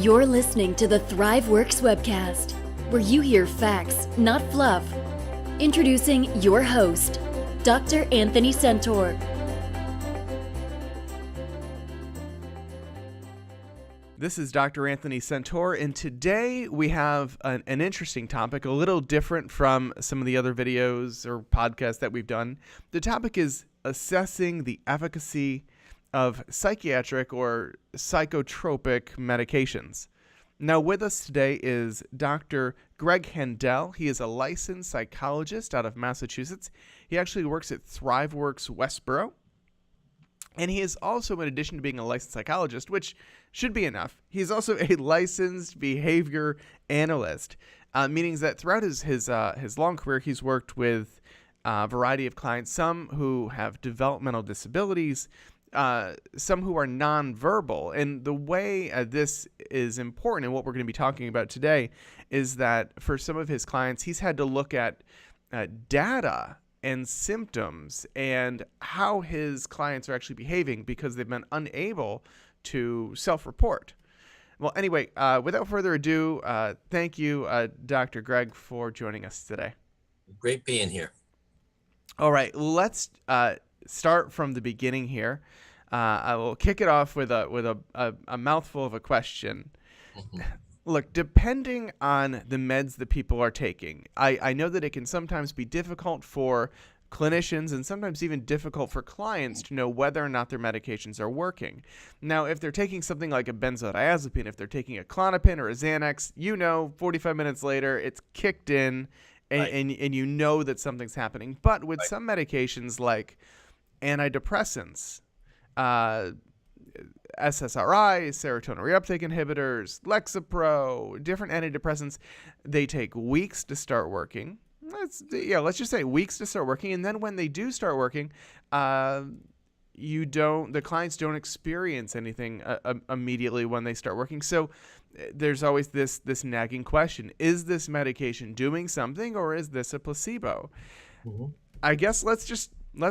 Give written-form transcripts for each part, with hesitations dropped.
You're listening to the ThriveWorks webcast, where you hear facts, not fluff. Introducing your host, Dr. Anthony Sentor. This is Dr. Anthony Sentor, and today we have an interesting topic, a little different from some of the other videos or podcasts that we've done. The topic is assessing the efficacy of psychiatric or psychotropic medications. Now with us today is Dr. Greg Handel. He is a licensed psychologist out of Massachusetts. He actually works at ThriveWorks Westboro. And he is also, in addition to being a licensed psychologist, which should be enough, he's also a licensed behavior analyst, meaning that throughout his long career, he's worked with a variety of clients, some who have developmental disabilities, some who are nonverbal. And the way this is important and what we're going to be talking about today is that for some of his clients, he's had to look at data and symptoms and how his clients are actually behaving because they've been unable to self-report. Well, anyway, without further ado, thank you, Dr. Greg, for joining us today. Great being here. All right, let's start from the beginning here. I will kick it off with a mouthful of a question. Mm-hmm. Look, depending on the meds that people are taking, I know that it can sometimes be difficult for clinicians and sometimes even difficult for clients to know whether or not their medications are working. Now, if they're taking something like a benzodiazepine, if they're taking a Klonopin or a Xanax, 45 minutes later, it's kicked in and, right. and you know that something's happening. But with some medications like antidepressants, SSRI, serotonin reuptake inhibitors, Lexapro, different antidepressants, they take weeks to start working. Let's just say weeks to start working. And then when they do start working, the clients don't experience anything immediately when they start working. So there's always this nagging question. Is this medication doing something or is this a placebo? Mm-hmm. I guess let's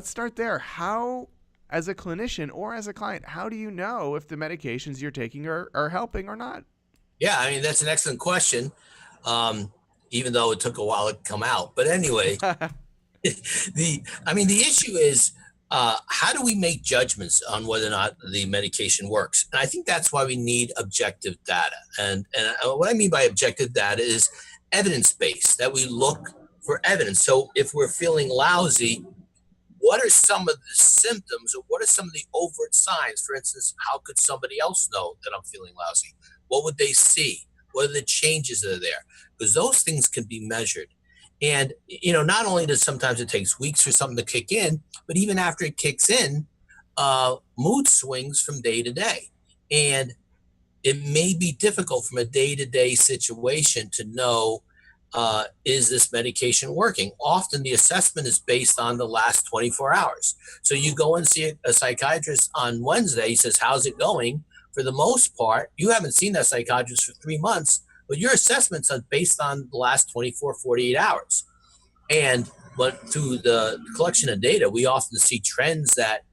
start there. How, as a clinician or as a client, how do you know if the medications you're taking are helping or not? Yeah, I mean, that's an excellent question, even though it took a while to come out. But anyway, the issue is how do we make judgments on whether or not the medication works? And I think that's why we need objective data. And what I mean by objective data is evidence-based, that we look for evidence. So if we're feeling lousy, what are some of the symptoms or what are some of the overt signs? For instance, how could somebody else know that I'm feeling lousy? What would they see? What are the changes that are there? Because those things can be measured. And, not only does sometimes it takes weeks for something to kick in, but even after it kicks in, mood swings from day to day. And it may be difficult from a day-to-day situation to know, is this medication working? Often the assessment is based on the last 24 hours. So you go and see a psychiatrist on Wednesday, he says, how's it going? For the most part, you haven't seen that psychiatrist for 3 months, but your assessments are based on the last 24, 48 hours. But through the collection of data, we often see trends that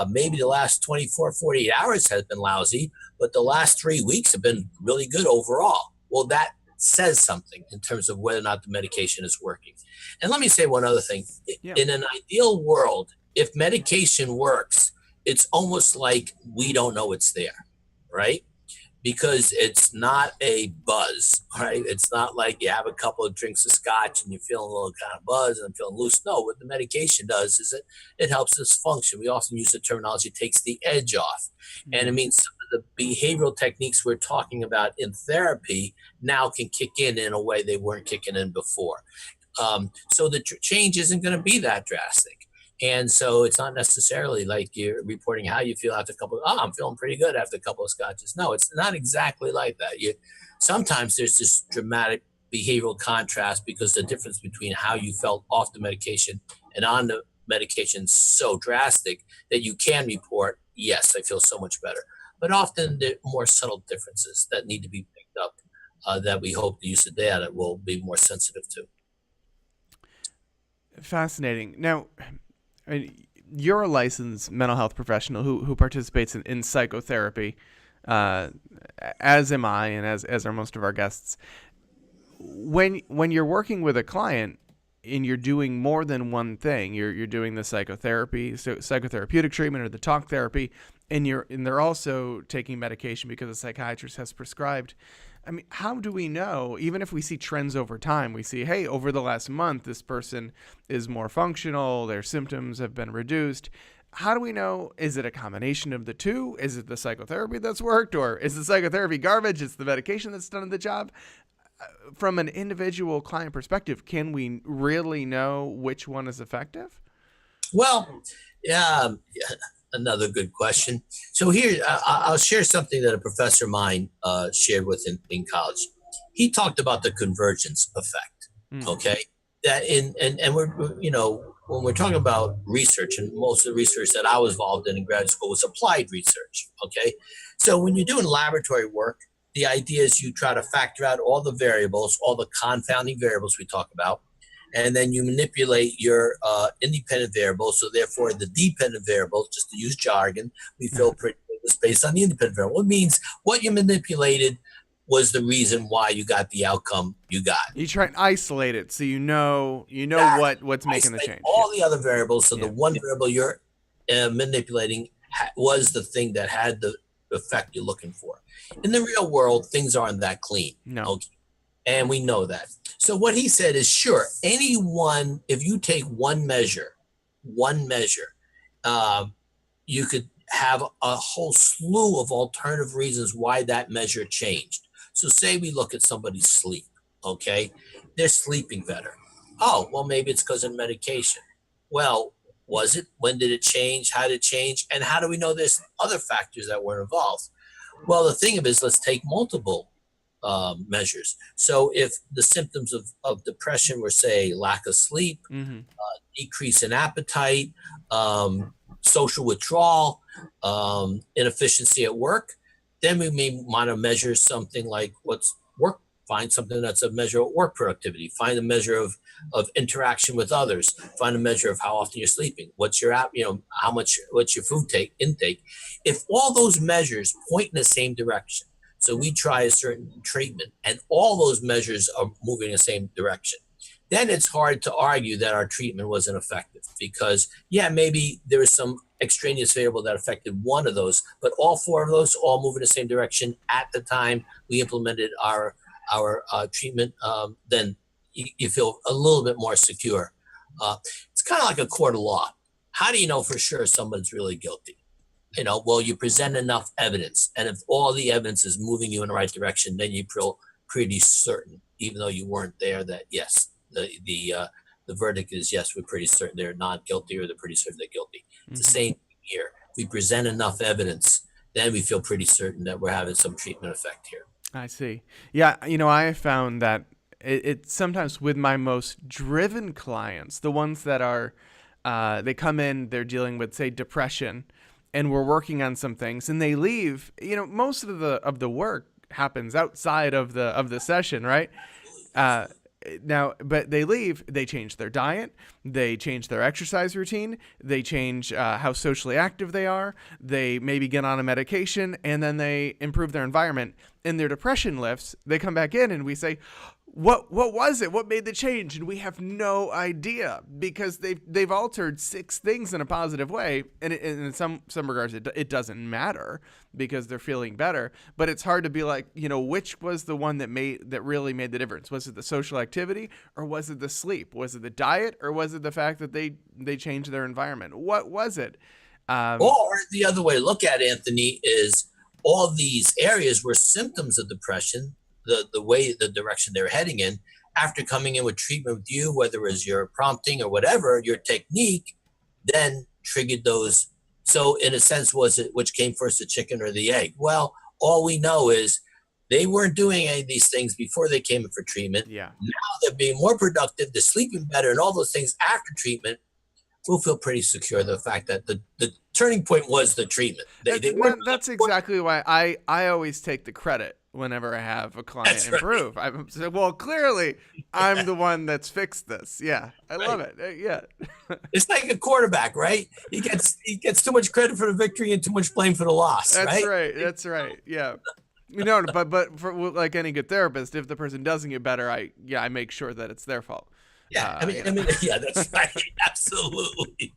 maybe the last 24, 48 hours has been lousy, but the last 3 weeks have been really good overall. Well, that says something in terms of whether or not the medication is working. And let me say one other thing. Yeah. In an ideal world, if medication works, it's almost like we don't know it's there, right? Because it's not a buzz, right? It's not like you have a couple of drinks of scotch and you're feeling a little kind of buzz and feeling loose. No, what the medication does is it helps us function. We often use the terminology, takes the edge off. Mm-hmm. And it means some of the behavioral techniques we're talking about in therapy now can kick in a way they weren't kicking in before. So the change isn't going to be that drastic. And so it's not necessarily like you're reporting how you feel after I'm feeling pretty good after a couple of scotches. No, it's not exactly like that. Sometimes there's this dramatic behavioral contrast because the difference between how you felt off the medication and on the medication is so drastic that you can report, yes, I feel so much better. But often there are more subtle differences that need to be picked up that we hope the use of data will be more sensitive to. Fascinating. Now, you're a licensed mental health professional who participates in psychotherapy. as am I, and as are most of our guests. When you're working with a client and you're doing more than one thing, you're doing the psychotherapeutic treatment or the talk therapy, and they're also taking medication because a psychiatrist has prescribed. I mean, how do we know, even if we see trends over time, we see, hey, over the last month, this person is more functional, their symptoms have been reduced. How do we know? Is it a combination of the two? Is it the psychotherapy that's worked, or is the psychotherapy garbage? It's the medication that's done the job. From an individual client perspective, can we really know which one is effective? Well, yeah, another good question. So here, I'll share something that a professor of mine shared with in college. He talked about the convergence effect. Okay, that and we're when we're talking about research, and most of the research that I was involved in grad school was applied research. Okay, so when you're doing laboratory work, the idea is you try to factor out all the variables, all the confounding variables we talk about, and then you manipulate your independent variables. So therefore, the dependent variables, just to use jargon, we feel pretty was based on the independent variable. It means what you manipulated was the reason why you got the outcome you got. You try and isolate it so you know what's making the change. All the other variables, so the one variable you're manipulating was the thing that had the effect you're looking for. In the real world, things aren't that clean. No. Okay? And we know that. So what he said is, sure, anyone, if you take one measure, you could have a whole slew of alternative reasons why that measure changed. So say we look at somebody's sleep, okay? They're sleeping better. Oh, well, maybe it's because of medication. Well, was it? When did it change? How did it change? And how do we know there's other factors that were involved? Well, the thing of it is, let's take multiple measures. So if the symptoms of depression were, say, lack of sleep, decrease in appetite, social withdrawal, inefficiency at work, then we may want to measure something like what's work. Find something that's a measure of work productivity. Find a measure of interaction with others. Find a measure of how often you're sleeping. What's your what's your food intake. If all those measures point in the same direction, so we try a certain treatment and all those measures are moving in the same direction, then it's hard to argue that our treatment wasn't effective because, maybe there was some extraneous variable that affected one of those, but all four of those all move in the same direction at the time we implemented our treatment, then you feel a little bit more secure. It's kind of like a court of law. How do you know for sure someone's really guilty? Well, you present enough evidence, and if all the evidence is moving you in the right direction, then you feel pretty certain, even though you weren't there, that yes, the verdict is yes, we're pretty certain they're not guilty, or they're pretty certain they're guilty. It's the same here. We present enough evidence, then we feel pretty certain that we're having some treatment effect here. I see. Yeah, I have found that it sometimes with my most driven clients, the ones that are, they come in, they're dealing with, say, depression, and we're working on some things, and they leave. Most of the work happens outside of the session, right? Now, but they leave, they change their diet, they change their exercise routine, they change how socially active they are, they maybe get on a medication, and then they improve their environment, and their depression lifts. They come back in, and we say, what was it? What made the change? And we have no idea, because they've altered 6 things in a positive way, and in some regards it doesn't matter because they're feeling better. But it's hard to be like, which was the one that really made the difference? Was it the social activity, or was it the sleep? Was it the diet, or was it the fact that they changed their environment? What was it? Or the other way to look at it, Anthony, is all these areas were symptoms of depression. The direction they're heading in, after coming in with treatment with you, whether it was your prompting or whatever, your technique then triggered those. So in a sense, was it which came first, the chicken or the egg? Well, all we know is they weren't doing any of these things before they came in for treatment. Yeah. Now they're being more productive, they're sleeping better, and all those things after treatment. We'll feel pretty secure the fact that the turning point was the treatment. That's exactly why I always take the credit whenever I have a client improve. I'm well, clearly I'm the one that's fixed this. Yeah, I love it. Yeah, it's like a quarterback, right? He gets too much credit for the victory and too much blame for the loss. That's right. That's right. Yeah. But for like any good therapist, if the person doesn't get better, I make sure that it's their fault. Yeah, yeah, that's right. Absolutely.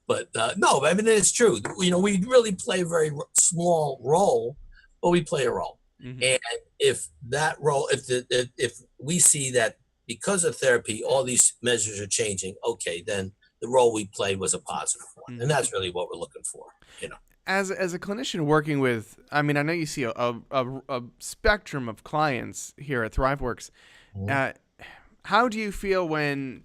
But no, I mean, it's true. We really play a very small role, but we play a role. Mm-hmm. And if that role, if we see that because of therapy, all these measures are changing, okay, then the role we played was a positive one. Mm-hmm. And that's really what we're looking for, As a clinician working with, I mean, I know you see a spectrum of clients here at ThriveWorks. Mm-hmm. How do you feel when,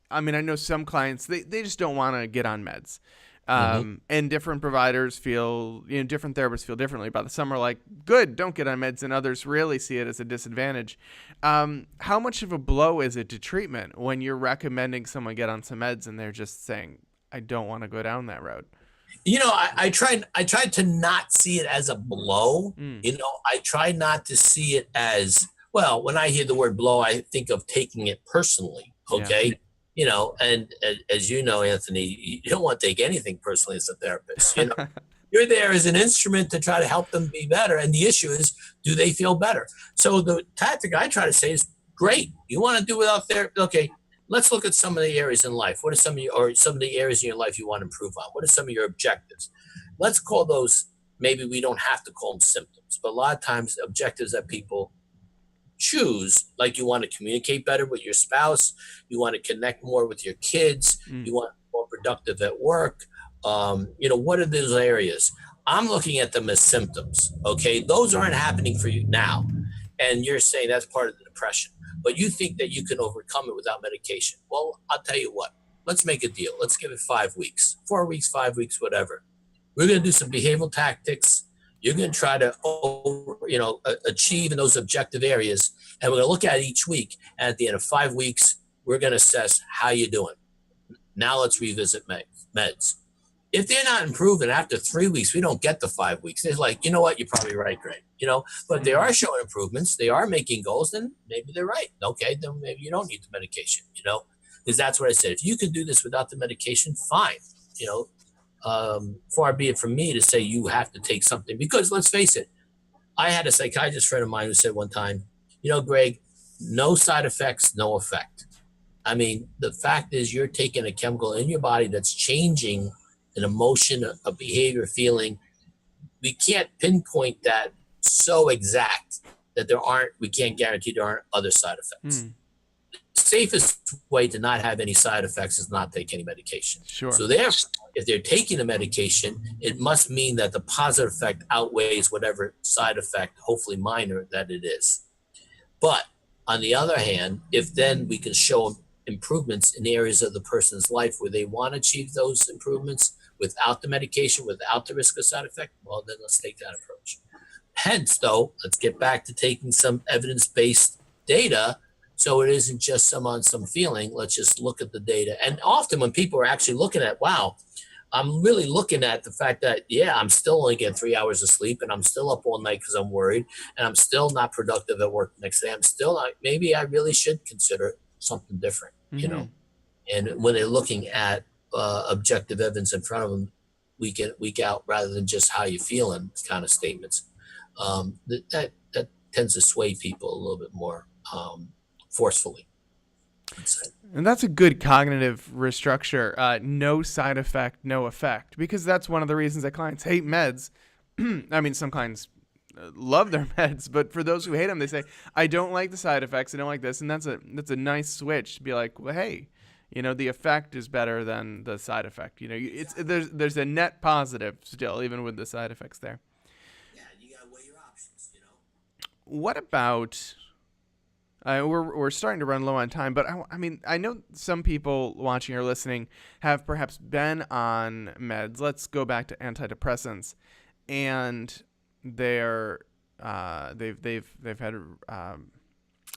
I mean, I know some clients, they just don't want to get on meds. And different providers feel, different therapists feel differently about this. Some are like, good, don't get on meds, and others really see it as a disadvantage. How much of a blow is it to treatment when you're recommending someone get on some meds and they're just saying, I don't want to go down that road? I tried to not see it as a blow. I try not to see it as, well, when I hear the word blow, I think of taking it personally. Okay. Yeah. And as you know, Anthony, you don't want to take anything personally as a therapist. You're there as an instrument to try to help them be better. And the issue is, do they feel better? So the tactic I try to say is, great. You want to do without therapy? Okay. Let's look at some of the areas in life. What are some of the areas in your life you want to improve on? What are some of your objectives? Let's call those, maybe we don't have to call them symptoms, but a lot of times objectives that people choose, like you want to communicate better with your spouse, you want to connect more with your kids, you want more productive at work. What are those areas? I'm looking at them as symptoms. Okay. Those aren't happening for you now. And you're saying that's part of the depression. But you think that you can overcome it without medication. Well, I'll tell you what, let's make a deal. Let's give it 5 weeks, 4 weeks, 5 weeks, whatever. We're going to do some behavioral tactics. You're going to try to, achieve in those objective areas. And we're going to look at it each week. And at the end of 5 weeks, we're going to assess how you're doing. Now let's revisit meds. If they're not improving after 3 weeks, we don't get the 5 weeks. They're like, you know what? You're probably right, Greg. But they are showing improvements. They are making goals. Then maybe they're right. Okay, then maybe you don't need the medication. Because that's what I said. If you can do this without the medication, fine. Far be it from me to say you have to take something. Because let's face it, I had a psychiatrist friend of mine who said one time, Greg, no side effects, no effect. I mean, the fact is you're taking a chemical in your body that's changing an emotion, a behavior, feeling. We can't pinpoint that so exact that we can't guarantee there aren't other side effects. The safest way to not have any side effects is not take any medication. Sure. So therefore, if they're taking the medication, it must mean that the positive effect outweighs whatever side effect, hopefully minor, that it is. But on the other hand, if then we can show improvements in areas of the person's life where they want to achieve those improvements without the medication, without the risk of side effect, well, then let's take that approach. Hence, though, let's get back to taking some evidence-based data so it isn't just some feeling. Let's just look at the data. And often when people are actually looking at, wow, I'm really looking at the fact that, yeah, I'm still only getting 3 hours of sleep and I'm still up all night because I'm worried and I'm still not productive at work the next day. I'm still not, maybe I really should consider something different, And when they're looking at objective evidence in front of them week in, week out, rather than just how you feeling kind of statements, that tends to sway people a little bit more forcefully. And that's a good cognitive restructure. No side effect, no effect, because that's one of the reasons that clients hate meds. I mean, some clients love their meds, but for those who hate them, they say, I don't like the side effects. I don't like this. And that's a nice switch to be like, well, hey, the effect is better than the side effect. There's a net positive still, even with the side effects there. Yeah, you gotta weigh your options. What about? We're starting to run low on time, but I mean, I know some people watching or listening have perhaps been on meds. Let's go back to antidepressants, and they've had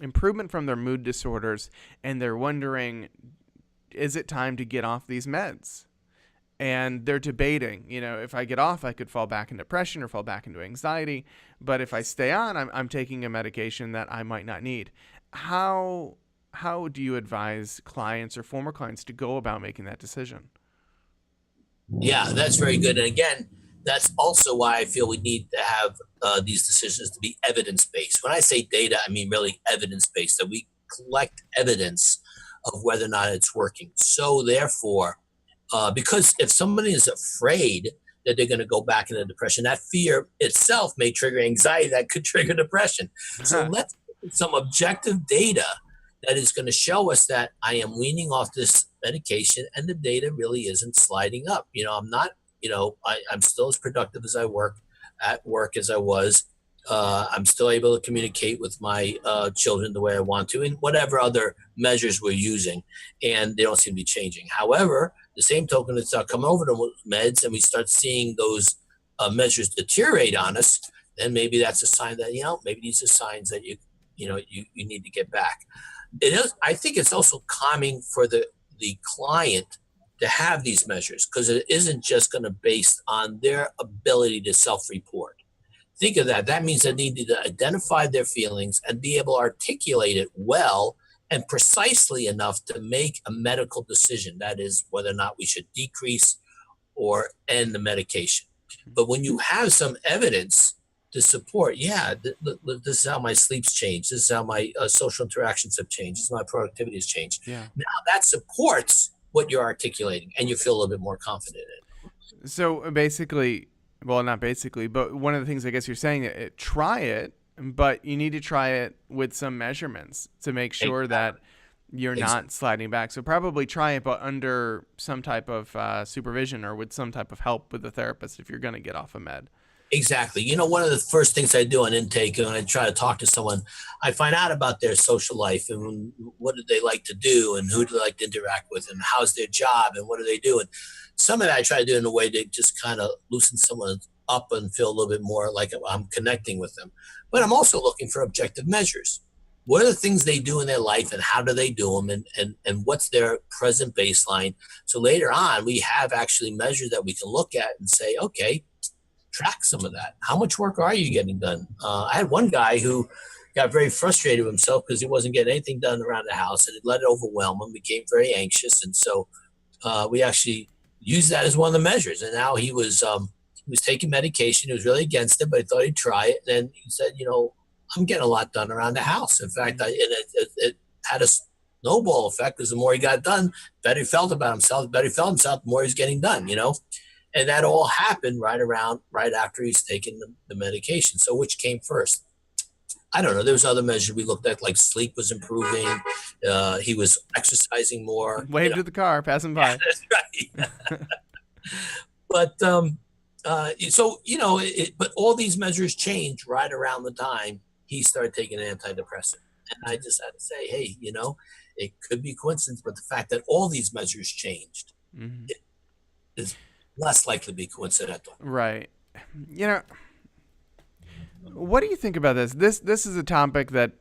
improvement from their mood disorders, and they're wondering, is it time to get off these meds? and they're debating, if I get off, I could fall back into depression or fall back into anxiety. But if I stay on, I'm taking a medication that I might not need. How do you advise clients or former clients to go about making that decision? Yeah, that's very good. And again, that's also why I feel we need to have these decisions to be evidence-based. When I say data, I mean really evidence-based, that we collect evidence of whether or not it's working. So therefore, because if somebody is afraid that they're going to go back into depression, that fear itself may trigger anxiety that could trigger depression. So let's get some objective data that is going to show us that I am weaning off this medication and the data really isn't sliding up. I'm not, I'm still as productive as I at work as I was. I'm still able to communicate with my children the way I want to, and whatever other measures we're using, and they don't seem to be changing. However, the same token, it's start coming over to meds and we start seeing those measures deteriorate on us, then maybe that's a sign that, maybe these are signs that you need to get back. It is. I think it's also calming for the client to have these measures, because it isn't just going to based on their ability to self-report. Think of that. That means they need to identify their feelings and be able to articulate it well and precisely enough to make a medical decision. That is, whether or not we should decrease or end the medication. But when you have some evidence to support, this is how my sleep's changed. This is how my social interactions have changed. This is how my productivity has changed. Yeah. Now that supports what you're articulating, and you feel a little bit more confident in it. So basically, well, not basically, but one of the things I guess you're saying, try it, but you need to try it with some measurements to make sure that you're not sliding back. So probably try it, but under some type of supervision or with some type of help with the therapist if you're going to get off a med. Exactly. One of the first things I do on intake, when I try to talk to someone, I find out about their social life and what do they like to do and who do they like to interact with and how's their job and what do they do. And some of that I try to do in a way to just kind of loosen someone up and feel a little bit more like I'm connecting with them. But I'm also looking for objective measures. What are the things they do in their life and how do they do them and what's their present baseline? So later on, we have actually measures that we can look at and say, okay, track some of that. How much work are you getting done? I had one guy who got very frustrated with himself because he wasn't getting anything done around the house, and it let it overwhelm him, became very anxious. And so we actually used that as one of the measures. And now he was taking medication. He was really against it, but he thought he'd try it. And then he said, I'm getting a lot done around the house. In fact, it had a snowball effect, because the more he got done, the better he felt about himself. The better he felt himself, the more he's getting done, And that all happened right after he's taken the medication. So which came first? I don't know. There was other measures we looked at, like sleep was improving. He was exercising more. Wave to the car passing by. Yeah, that's right. But but all these measures changed right around the time he started taking an antidepressant. And I just had to say, hey, it could be coincidence, but the fact that all these measures changed is less likely to be coincidental. Right. What do you think about this? This is a topic that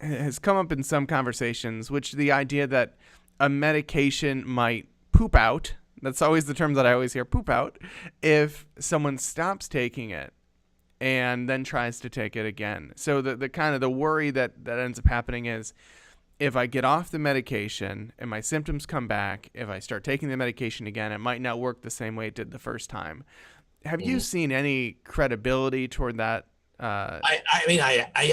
has come up in some conversations, which the idea that a medication might poop out, that's always the term that I always hear, poop out, if someone stops taking it and then tries to take it again. So the kind of the worry that ends up happening is, if I get off the medication and my symptoms come back, if I start taking the medication again, it might not work the same way it did the first time. Have you seen any credibility toward that? I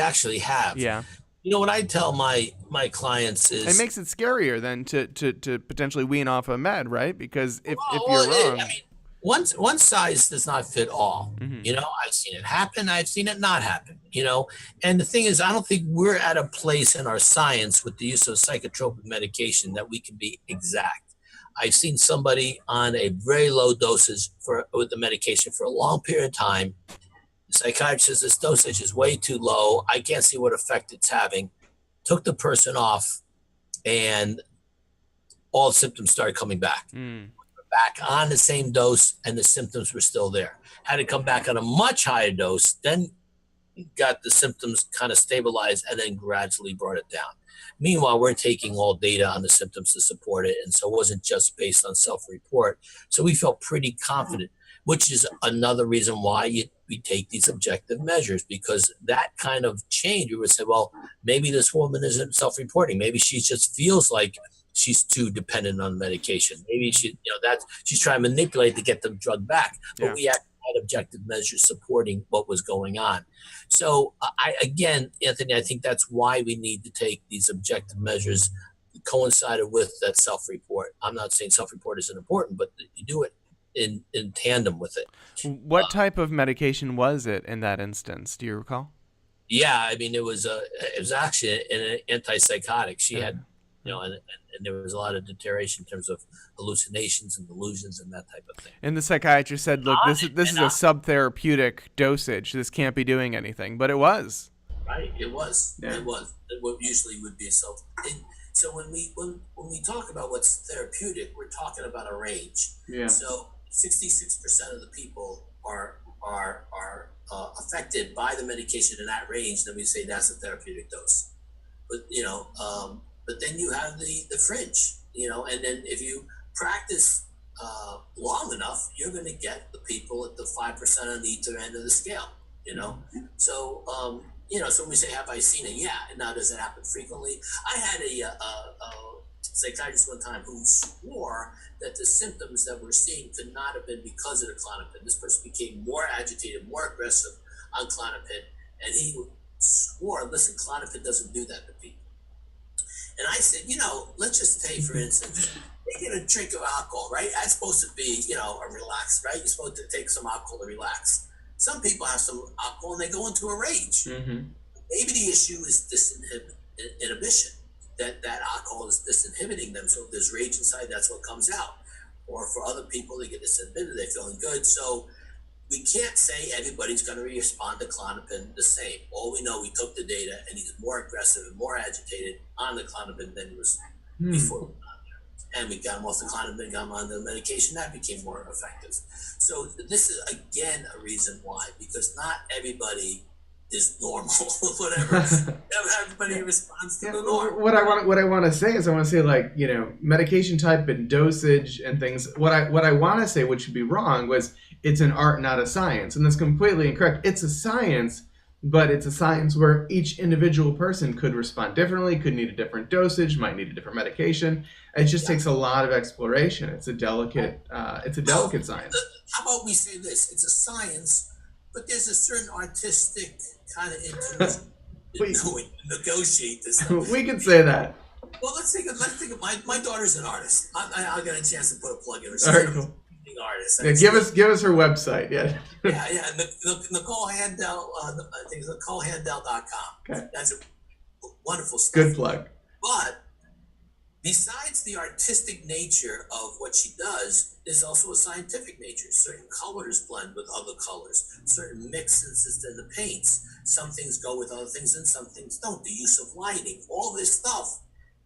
actually have. Yeah. What I tell my clients is, it makes it scarier than to potentially wean off a med, right? Because if you're wrong, one size does not fit all. I've seen it happen. I've seen it not happen. And the thing is, I don't think we're at a place in our science with the use of psychotropic medication that we can be exact. I've seen somebody on a very low dosage with the medication for a long period of time. The psychiatrist says this dosage is way too low. I can't see what effect it's having. Took the person off, and all the symptoms started coming back. Back on the same dose, and the symptoms were still there. Had to come back on a much higher dose, then got the symptoms kind of stabilized, and then gradually brought it down. Meanwhile, we're taking all data on the symptoms to support it. And so it wasn't just based on self-report. So we felt pretty confident, which is another reason why we take these objective measures, because that kind of change, we would say, well, maybe this woman isn't self-reporting. Maybe she just feels like she's too dependent on medication. Maybe she's trying to manipulate to get the drug back. But we actually had objective measures supporting what was going on. So again, Anthony, I think that's why we need to take these objective measures coincided with that self-report. I'm not saying self-report isn't important, but you do it in tandem with it. What type of medication was it in that instance? Do you recall? Yeah, I mean, it was actually an antipsychotic. She had, and there was a lot of deterioration in terms of hallucinations and delusions and that type of thing. And the psychiatrist said, look, this is a subtherapeutic dosage. This can't be doing anything. But it was. Right. It was. Yeah. It was. What usually would be so. So when we talk about what's therapeutic, we're talking about a range. Yeah. So 66% of the people are affected by the medication in that range. Then we say that's a therapeutic dose. But but then you have the fringe, and then if you practice long enough, you're going to get the people at the 5% on either end of the scale, So, so when we say, have I seen it? Yeah. Now, does it happen frequently? I had a psychiatrist one time who swore that the symptoms that we're seeing could not have been because of the Klonopin. This person became more agitated, more aggressive on Klonopin, and he swore, listen, Klonopin doesn't do that to people. And I said, let's just take, for instance, taking a drink of alcohol, right? That's supposed to be, a relax, right? You're supposed to take some alcohol to relax. Some people have some alcohol and they go into a rage. Mm-hmm. Maybe the issue is disinhibition, that alcohol is disinhibiting them. So if there's rage inside, that's what comes out. Or for other people, they get disinhibited, they're feeling good. So we can't say everybody's going to respond to Klonopin the same. All we know, we took the data, and he's more aggressive and more agitated on the Klonopin than he was before we got there. And we got him off the Klonopin, got him on the medication, that became more effective. So this is, again, a reason why, because not everybody is normal, whatever. Everybody responds to the norm. What I want to say is, I want to say, medication type and dosage and things. What I want to say, which should be wrong, was it's an art, not a science, and that's completely incorrect. It's a science, but it's a science where each individual person could respond differently, could need a different dosage, might need a different medication. It just takes a lot of exploration. It's a delicate science. How about we say this? It's a science, but there's a certain artistic kind of intuition to negotiate this. We can say that. Well, let's think of my daughter's an artist. I'll get a chance to put a plug in her. All right, cool. Artist. Yeah, give us her website. Yeah. yeah. Nicole Handel. I think it's NicoleHandel.com. Okay. That's a wonderful stuff. Good plug. But besides the artistic nature of what she does, is also a scientific nature. Certain colors blend with other colors. Certain mixes in the paints. Some things go with other things, and some things don't. The use of lighting, all this stuff,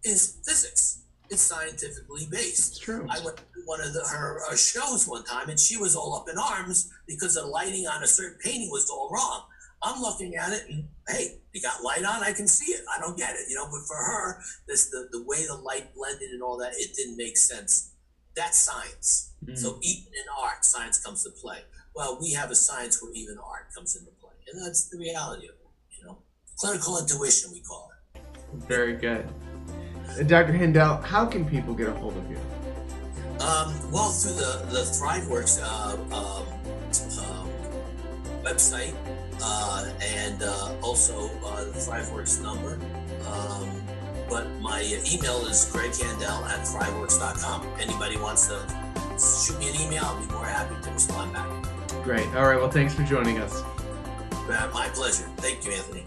is physics. It's scientifically based. It's true. I went to one of her shows one time, and she was all up in arms because the lighting on a certain painting was all wrong. I'm looking at it, and hey, you got light on, I can see it. I don't get it, but for her, the way the light blended and all that, it didn't make sense. That's science. Mm. So even in art, science comes to play. Well, we have a science where even art comes into play, and that's the reality of it. Clinical intuition, we call it. Very good. Dr. Handel, how can people get a hold of you? Well, through the ThriveWorks website, and also the ThriveWorks number. But my email is greghandel@thriveworks.com. Anybody wants to shoot me an email, I'll be more happy to respond back. Great. All right. Well, thanks for joining us. My pleasure. Thank you, Anthony.